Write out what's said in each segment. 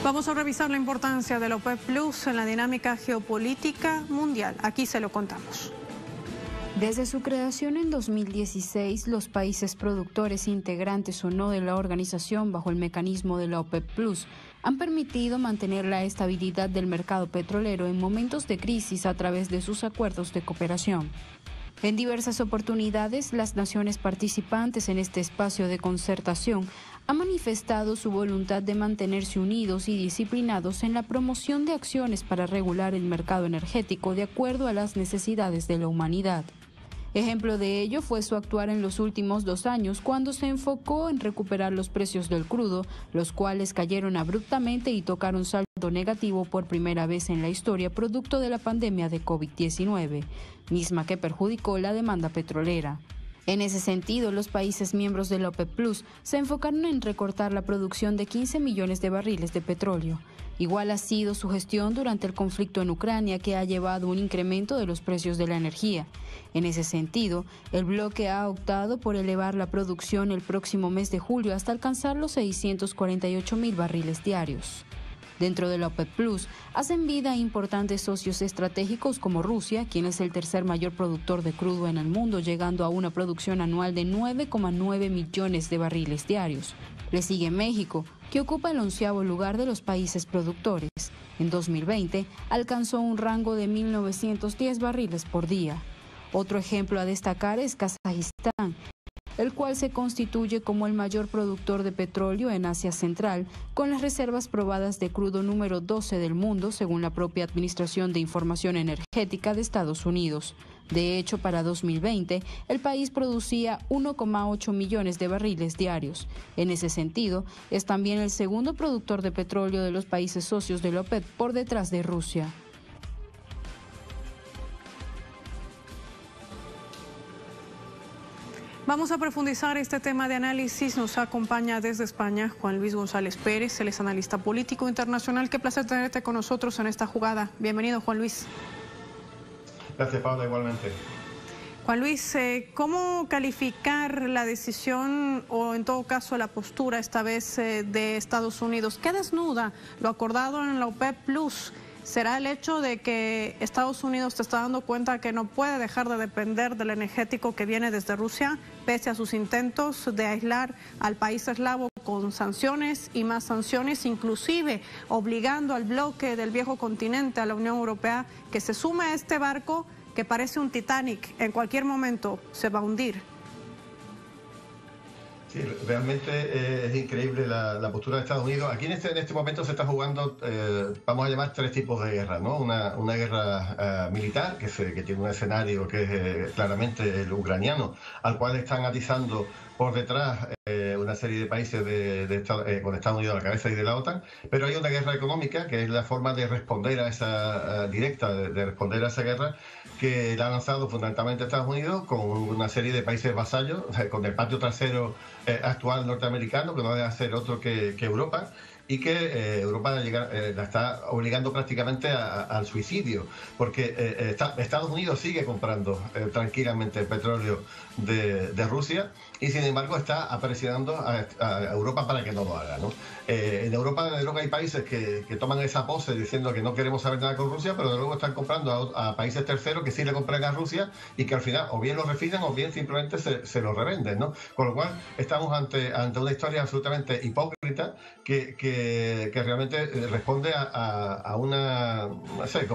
Vamos a revisar la importancia de la OPEP Plus en la dinámica geopolítica mundial. Aquí se lo contamos. Desde su creación en 2016, los países productores integrantes o no de la organización bajo el mecanismo de la OPEP Plus han permitido mantener la estabilidad del mercado petrolero en momentos de crisis a través de sus acuerdos de cooperación. En diversas oportunidades, las naciones participantes en este espacio de concertación han manifestado su voluntad de mantenerse unidos y disciplinados en la promoción de acciones para regular el mercado energético de acuerdo a las necesidades de la humanidad. Ejemplo de ello fue su actuar en los últimos 2 años, cuando se enfocó en recuperar los precios del crudo, los cuales cayeron abruptamente y tocaron saldo negativo por primera vez en la historia, producto de la pandemia de COVID-19, misma que perjudicó la demanda petrolera. En ese sentido, los países miembros de la OPEP Plus se enfocaron en recortar la producción de 15 millones de barriles de petróleo. Igual ha sido su gestión durante el conflicto en Ucrania, que ha llevado un incremento de los precios de la energía. En ese sentido, el bloque ha optado por elevar la producción el próximo mes de julio hasta alcanzar los 648.000 barriles diarios. Dentro de la OPEP Plus, hacen vida importantes socios estratégicos como Rusia, quien es el tercer mayor productor de crudo en el mundo, llegando a una producción anual de 9,9 millones de barriles diarios. Le sigue México, que ocupa el 11º lugar de los países productores. En 2020, alcanzó un rango de 1.910 barriles por día. Otro ejemplo a destacar es Kazajistán, el cual se constituye como el mayor productor de petróleo en Asia Central, con las reservas probadas de crudo número 12 del mundo, según la propia Administración de Información Energética de Estados Unidos. De hecho, para 2020, el país producía 1,8 millones de barriles diarios. En ese sentido, es también el segundo productor de petróleo de los países socios de la OPEP, por detrás de Rusia. Vamos a profundizar este tema de análisis. Nos acompaña desde España Juan Luis González Pérez, él es analista político internacional. Qué placer tenerte con nosotros en esta jugada. Bienvenido, Juan Luis. Gracias, Paula, igualmente. Juan Luis, ¿cómo calificar la decisión o en todo caso la postura esta vez de Estados Unidos? ¿Qué desnuda lo acordado en la OPEP Plus? ¿Será el hecho de que Estados Unidos se está dando cuenta que no puede dejar de depender del energético que viene desde Rusia, pese a sus intentos de aislar al país eslavo con sanciones y más sanciones, inclusive obligando al bloque del viejo continente, a la Unión Europea, que se sume a este barco que parece un Titanic, en cualquier momento se va a hundir? Sí, realmente es increíble la postura de Estados Unidos. Aquí en este momento se está jugando, vamos a llamar 3 tipos de guerras, ¿no? Una guerra militar, que tiene un escenario que es claramente el ucraniano, al cual están atizando por detrás una serie de países con Estados Unidos a la cabeza y de la OTAN, pero hay una guerra económica, que es la forma de responder a esa directa, de responder a esa guerra, que la ha lanzado fundamentalmente Estados Unidos con una serie de países vasallos, con el patio trasero actual norteamericano, que no debe ser otro que Europa, y que Europa la está obligando prácticamente al suicidio, porque Estados Unidos sigue comprando tranquilamente el petróleo de Rusia, y sin embargo está presionando a Europa para que no lo haga, ¿no? En Europa, desde luego, hay países que toman esa pose diciendo que no queremos saber nada con Rusia, pero de luego están comprando a países terceros que sí le compran a Rusia y que al final o bien lo refinan o bien simplemente se lo revenden, ¿no? Con lo cual estamos ante una historia absolutamente hipócrita que realmente responde a una, no sé,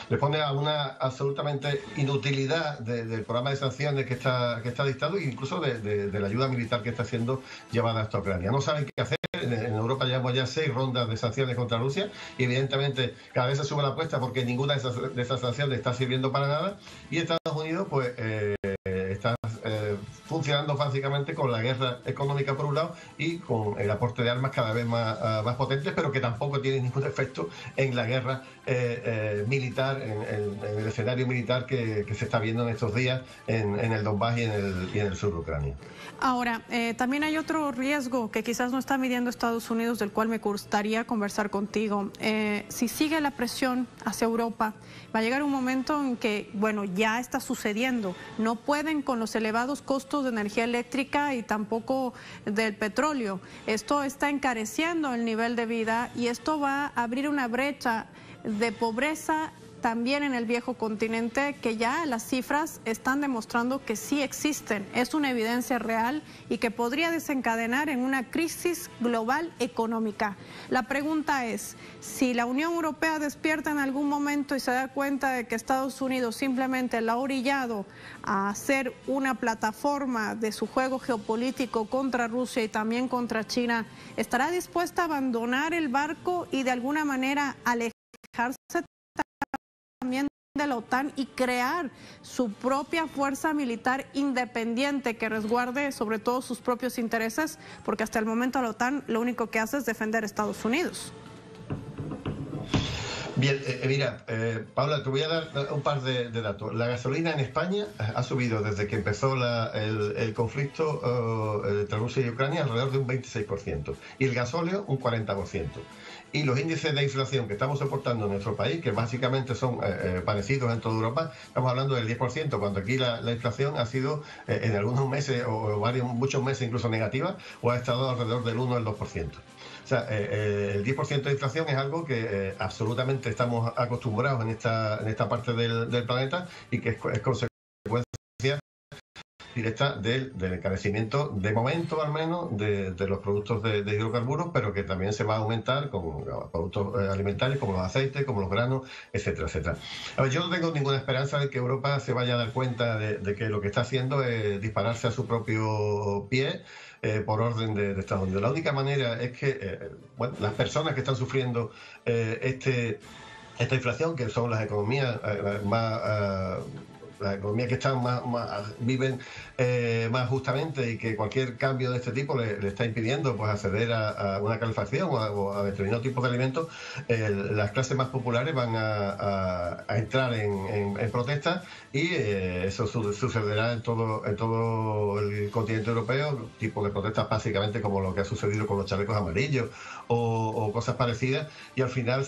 responde a una absolutamente inutilidad del programa de sanciones que está dictado, e incluso de la ayuda militar que está siendo llevada hasta Ucrania. No saben qué hacer. En Europa llevamos ya 6 rondas de sanciones contra Rusia y evidentemente cada vez se sube la apuesta porque ninguna de esas sanciones está sirviendo para nada, y Estados Unidos pues está funcionando básicamente con la guerra económica por un lado y con el aporte de armas cada vez más potentes, pero que tampoco tiene ningún efecto en la guerra militar, en el escenario militar que se está viendo en estos días en el Donbass y en el sur de Ucrania. Ahora, también hay otro riesgo que quizás no está midiendo Estados Unidos, del cual me gustaría conversar contigo. Si sigue la presión hacia Europa, va a llegar un momento en que, bueno, ya está sucediendo, no pueden con los elevados elevados costos de energía eléctrica y tampoco del petróleo. Esto está encareciendo el nivel de vida y esto va a abrir una brecha de pobreza también en el viejo continente, que ya las cifras están demostrando que sí existen, es una evidencia real y que podría desencadenar en una crisis global económica. La pregunta es, si la Unión Europea despierta en algún momento y se da cuenta de que Estados Unidos simplemente la ha orillado a hacer una plataforma de su juego geopolítico contra Rusia y también contra China, ¿estará dispuesta a abandonar el barco y de alguna manera alejarse también de la OTAN y crear su propia fuerza militar independiente que resguarde sobre todo sus propios intereses? Porque hasta el momento la OTAN lo único que hace es defender a Estados Unidos. Bien, mira, Paula, te voy a dar un par de datos. La gasolina en España ha subido desde que empezó el conflicto entre Rusia y Ucrania alrededor de un 26%, y el gasóleo un 40%. Y los índices de inflación que estamos soportando en nuestro país, que básicamente son parecidos en toda Europa, estamos hablando del 10%, cuando aquí la inflación ha sido en algunos meses o muchos meses incluso negativa, o ha estado alrededor del 1 al 2%. O sea, el 10% de inflación es algo que absolutamente estamos acostumbrados en esta parte del planeta y que es consecuencia directa del encarecimiento, de momento al menos, de los productos de hidrocarburos, pero que también se va a aumentar con productos alimentarios como los aceites, como los granos, etcétera, etcétera. A ver, yo no tengo ninguna esperanza de que Europa se vaya a dar cuenta de que lo que está haciendo es dispararse a su propio pie por orden de Estados Unidos. La única manera es que las personas que están sufriendo esta inflación, que son las economías las economías que están viven más justamente, y que cualquier cambio de este tipo le está impidiendo pues acceder a una calefacción o a determinados tipos de alimentos, las clases más populares van a entrar en protesta, y eso sucederá en todo el continente europeo, tipo de protestas básicamente como lo que ha sucedido con los chalecos amarillos o cosas parecidas, y al final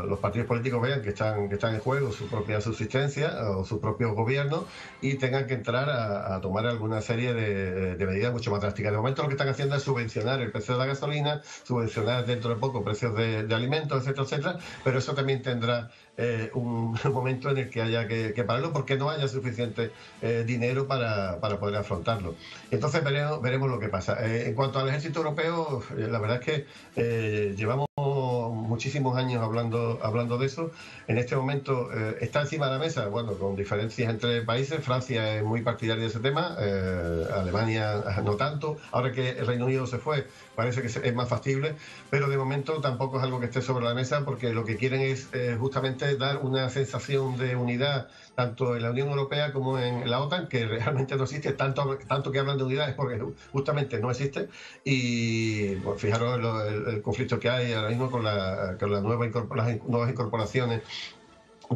los partidos políticos vean que están en juego su propia subsistencia o su propio gobierno, y tengan que entrar a tomar alguna serie de medidas mucho más drásticas. De momento lo que están haciendo es subvencionar el precio de la gasolina, subvencionar dentro de poco precios de alimentos, etcétera, etcétera, pero eso también tendrá un momento en el que haya que pararlo, porque no haya suficiente dinero para poder afrontarlo. Entonces veremos lo que pasa. En cuanto al ejército europeo, la verdad es que llevamos muchísimos años hablando de eso. En este momento está encima de la mesa, bueno, con diferencias entre países. Francia es muy partidaria de ese tema, Alemania no tanto. Ahora que el Reino Unido se fue, parece que es más factible, pero de momento tampoco es algo que esté sobre la mesa, porque lo que quieren es justamente dar una sensación de unidad tanto en la Unión Europea como en la OTAN, que realmente no existe. Tanto que hablan de unidad es porque justamente no existe. Y bueno, fijaros el conflicto que hay ahora mismo con las nuevas incorporaciones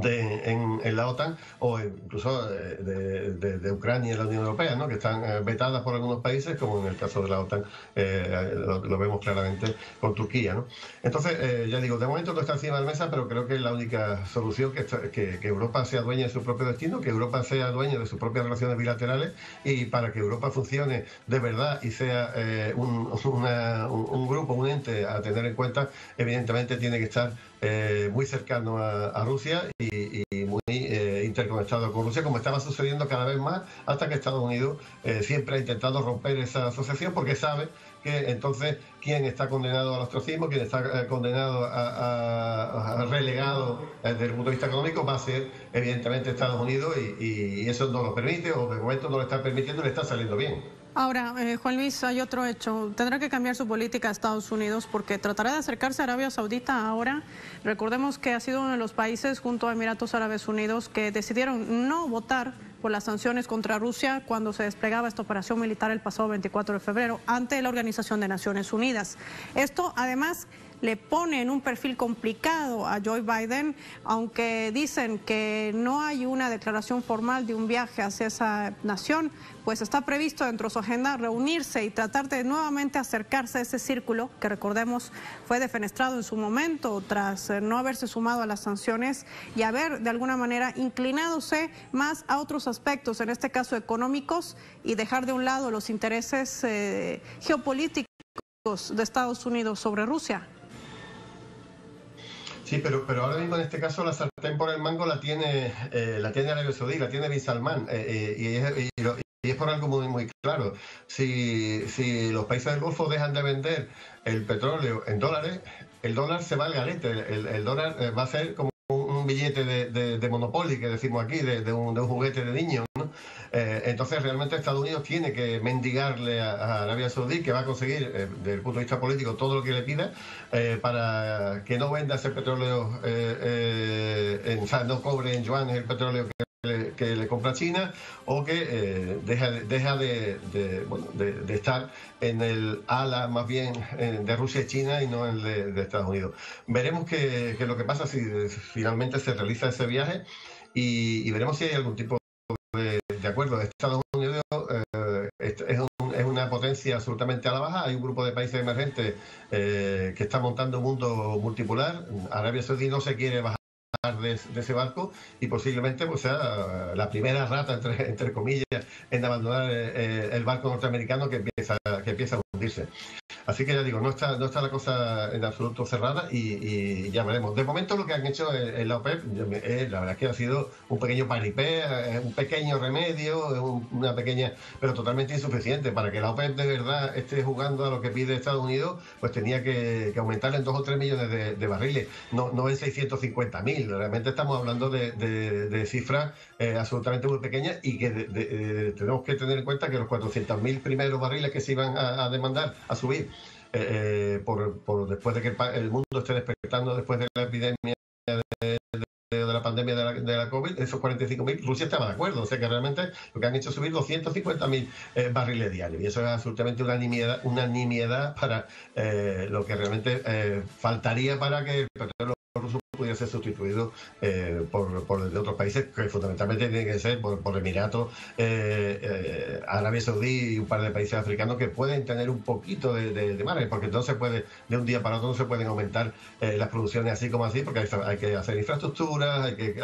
en la OTAN, o incluso de Ucrania y la Unión Europea, ¿no?, que están vetadas por algunos países, como en el caso de la OTAN lo vemos claramente con Turquía, ¿no? Entonces, ya digo, de momento no está encima de la mesa, pero creo que es la única solución, que Europa sea dueña de su propio destino, que Europa sea dueña de sus propias relaciones bilaterales, y para que Europa funcione de verdad y sea un grupo, un ente a tener en cuenta, evidentemente tiene que estar muy cercano a Rusia y muy interconectado con Rusia, como estaba sucediendo cada vez más, hasta que Estados Unidos siempre ha intentado romper esa asociación, porque sabe que entonces quien está condenado al ostracismo, quien está condenado a relegado desde el punto de vista económico, va a ser evidentemente Estados Unidos, y eso no lo permite, o de momento no lo está permitiendo y le está saliendo bien. Ahora, Juan Luis, hay otro hecho. Tendrá que cambiar su política a Estados Unidos, porque tratará de acercarse a Arabia Saudita ahora. Recordemos que ha sido uno de los países, junto a Emiratos Árabes Unidos, que decidieron no votar por las sanciones contra Rusia cuando se desplegaba esta operación militar el pasado 24 de febrero ante la Organización de Naciones Unidas. Esto, además, le pone en un perfil complicado a Joe Biden, aunque dicen que no hay una declaración formal de un viaje hacia esa nación, pues está previsto dentro de su agenda reunirse y tratar de nuevamente acercarse a ese círculo que, recordemos, fue defenestrado en su momento tras no haberse sumado a las sanciones y haber de alguna manera inclinadose más a otros aspectos, en este caso económicos, y dejar de un lado los intereses geopolíticos de Estados Unidos sobre Rusia. Sí, pero ahora mismo en este caso la sartén por el mango la tiene Arabia Saudí, la tiene Bin Salman, y es por algo muy claro. Si los países del Golfo dejan de vender el petróleo en dólares, el dólar se va al garete, el dólar va a ser como un billete de Monopoly, que decimos aquí, de un juguete de niño, ¿no? Entonces realmente Estados Unidos tiene que mendigarle a Arabia Saudí, que va a conseguir desde el punto de vista político todo lo que le pida, para que no venda ese petróleo, o sea, no cobre en yuanes el petróleo que le compra China, o que deja de estar en el ala más bien de Rusia y China y no en el de Estados Unidos. Veremos qué es lo que pasa si finalmente se realiza ese viaje, y veremos si hay algún tipo de acuerdo. Estados Unidos es una potencia absolutamente a la baja. Hay un grupo de países emergentes que está montando un mundo multipolar. Arabia Saudí no se quiere bajar de ese barco, y posiblemente pues sea la primera rata, entre comillas, en abandonar el barco norteamericano que empieza a hundirse. Así que ya digo, no está la cosa en absoluto cerrada, y ya veremos. De momento lo que han hecho en la OPEP, la verdad es que ha sido un pequeño paripé, un pequeño remedio, una pequeña, pero totalmente insuficiente. Para que la OPEP de verdad esté jugando a lo que pide Estados Unidos, pues tenía que aumentar en 2 o 3 millones de barriles, no en 650.000. Realmente estamos hablando de cifras absolutamente muy pequeñas, y que tenemos que tener en cuenta que los 400.000 primeros barriles que se iban a demandar, a subir, después de que el mundo esté despertando después de la epidemia de la pandemia de la COVID, esos 45.000, Rusia estaba de acuerdo. O sea que realmente lo que han hecho es subir 250.000 barriles diarios, y eso es absolutamente una nimiedad para lo que realmente faltaría para que el petróleo ruso pudiera ser sustituido por el de otros países, que fundamentalmente tiene que ser por Emiratos, Arabia Saudí y un par de países africanos que pueden tener un poquito de margen, porque entonces de un día para otro no se pueden aumentar las producciones así como así, porque hay que hacer infraestructuras, hay que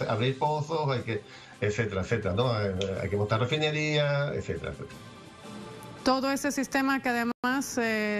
abrir pozos, etcétera, ¿no? Hay que montar refinerías, etcétera. Todo ese sistema que además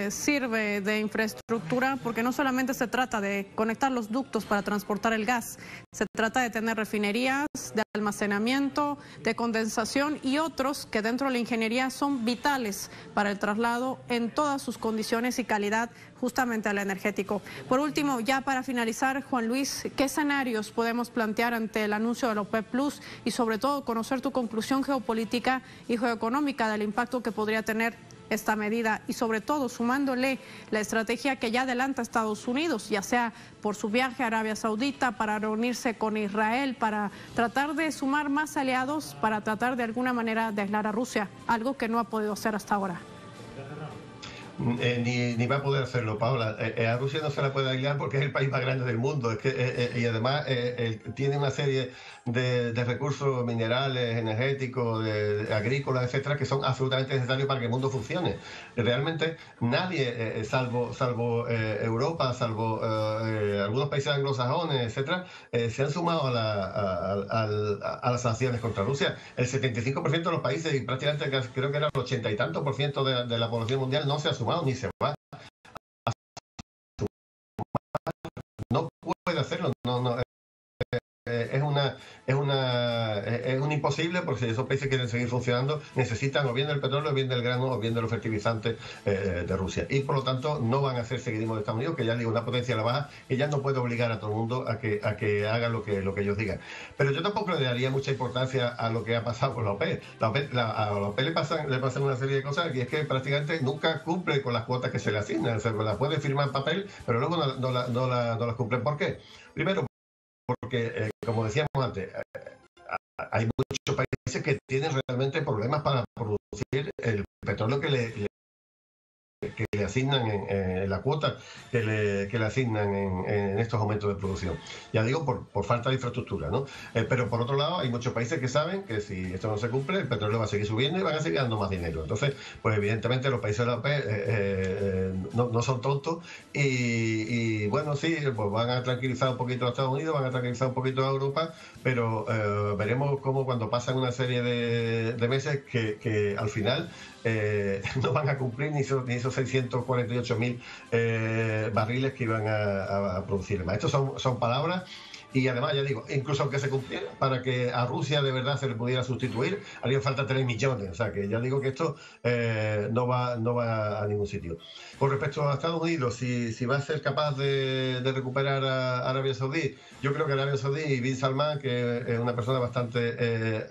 sirve de infraestructura, porque no solamente se trata de conectar los ductos para transportar el gas, se trata de tener refinerías, de almacenamiento, de condensación y otros que dentro de la ingeniería son vitales para el traslado en todas sus condiciones y calidad, justamente al energético. Por último, ya para finalizar, Juan Luis, ¿qué escenarios podemos plantear ante el anuncio de la OPEP Plus, y sobre todo conocer tu conclusión geopolítica y geoeconómica del impacto que podría tener esta medida, y sobre todo sumándole la estrategia que ya adelanta Estados Unidos, ya sea por su viaje a Arabia Saudita, para reunirse con Israel, para tratar de sumar más aliados, para tratar de alguna manera de aislar a Rusia, algo que no ha podido hacer hasta ahora? Ni va a poder hacerlo, Paola. A Rusia no se la puede aislar porque es el país más grande del mundo. Y además tiene una serie de recursos minerales, energéticos, agrícolas, etcétera, que son absolutamente necesarios para que el mundo funcione. Realmente nadie, salvo Europa, salvo algunos países anglosajones, etcétera, se han sumado a las sanciones contra Rusia. El 75% de los países, y prácticamente creo que era el 80 y tanto por ciento de la población mundial, no se ha sumado ni se va a sumar. No puede hacerlo. Es un imposible, porque si esos países quieren seguir funcionando, necesitan o bien del petróleo, o bien del grano, o bien de los fertilizantes de Rusia. Y por lo tanto no van a hacer seguidismo de Estados Unidos, que ya digo, una potencia a la baja, que ya no puede obligar a todo el mundo a que haga lo que ellos digan. Pero yo tampoco le daría mucha importancia a lo que ha pasado con la OPEP. A la OPEP le pasan una serie de cosas, y es que prácticamente nunca cumple con las cuotas que se le asignan. O sea, la puede firmar en papel, pero luego no las cumplen. ¿Por qué? Primero, porque, como decíamos antes, hay muchos países que tienen realmente problemas para producir el petróleo que que le asignan en la cuota que le asignan en estos aumentos de producción. Ya digo, por falta de infraestructura, ¿no? Pero por otro lado, hay muchos países que saben que si esto no se cumple, el petróleo va a seguir subiendo y van a seguir dando más dinero. Entonces, pues evidentemente los países de la OPEP no son tontos y bueno, sí, pues van a tranquilizar un poquito a Estados Unidos, van a tranquilizar un poquito a Europa, pero veremos cómo cuando pasan una serie de meses que al final no van a cumplir ni esos 648.000 barriles que iban a producir. Estos son palabras. Y además, ya digo, incluso aunque se cumpliera, para que a Rusia de verdad se le pudiera sustituir, harían falta 3 millones. O sea, que ya digo que esto no va a ningún sitio. Con respecto a Estados Unidos, si va a ser capaz de recuperar a Arabia Saudí, yo creo que Arabia Saudí y Bin Salman, que es una persona bastante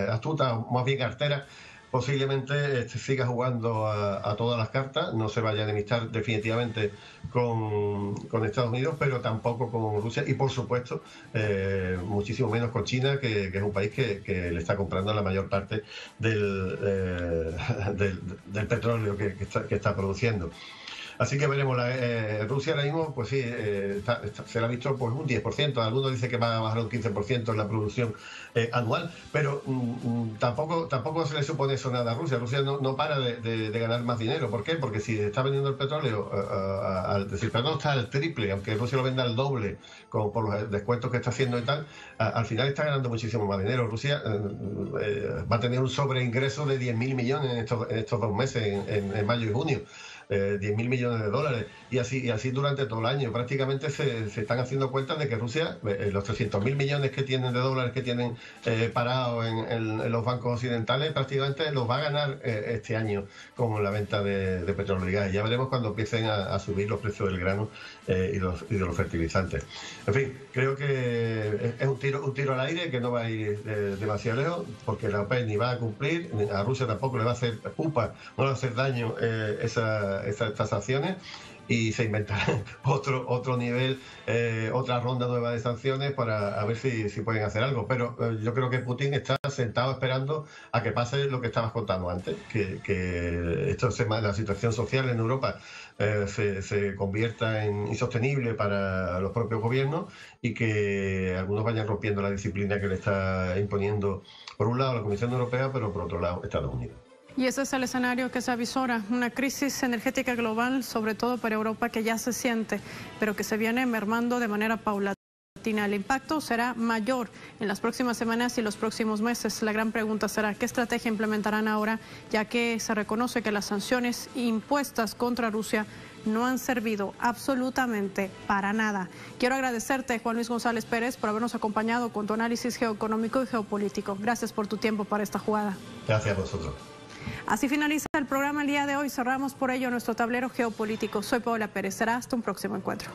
astuta, más bien artera, posiblemente siga jugando a todas las cartas, no se vaya a enemistar definitivamente con Estados Unidos, pero tampoco con Rusia y, por supuesto, muchísimo menos con China, que es un país que le está comprando la mayor parte del petróleo que está produciendo. Así que veremos, Rusia ahora mismo, pues sí, se le ha visto pues un 10%, algunos dicen que va a bajar un 15% en la producción anual, pero tampoco se le supone eso nada a Rusia. Rusia no para de ganar más dinero. ¿Por qué? Porque si está vendiendo el petróleo, si el petróleo está al triple, aunque Rusia lo venda al doble, por los descuentos que está haciendo y tal, al final está ganando muchísimo más dinero. Rusia va a tener un sobreingreso de 10.000 millones en estos 2 meses, en mayo y junio. 10.000 millones de dólares y así durante todo el año. Prácticamente se están haciendo cuentas de que Rusia, los 300.000 millones que tienen de dólares que tienen parados en los bancos occidentales, prácticamente los va a ganar este año con la venta de petróleo y gas. Ya veremos cuando empiecen a subir los precios del grano y de los fertilizantes. En fin, creo que es un tiro al aire que no va a ir demasiado lejos, porque la OPEP ni va a cumplir, a Rusia tampoco le va a hacer pupa, no le va a hacer daño estas sanciones, y se inventarán otro nivel, otra ronda nueva de sanciones para ver si pueden hacer algo. Pero yo creo que Putin está sentado esperando a que pase lo que estabas contando antes, que la situación social en Europa se convierta en insostenible para los propios gobiernos y que algunos vayan rompiendo la disciplina que le está imponiendo, por un lado, la Comisión Europea, pero por otro lado, Estados Unidos. Y ese es el escenario que se avisora, una crisis energética global, sobre todo para Europa, que ya se siente, pero que se viene mermando de manera paulatina. El impacto será mayor en las próximas semanas y los próximos meses. La gran pregunta será qué estrategia implementarán ahora, ya que se reconoce que las sanciones impuestas contra Rusia no han servido absolutamente para nada. Quiero agradecerte, Juan Luis González Pérez, por habernos acompañado con tu análisis geoeconómico y geopolítico. Gracias por tu tiempo para esta jugada. Gracias a vosotros. Así finaliza el programa el día de hoy. Cerramos por ello nuestro tablero geopolítico. Soy Paola Pérez. Será hasta un próximo encuentro.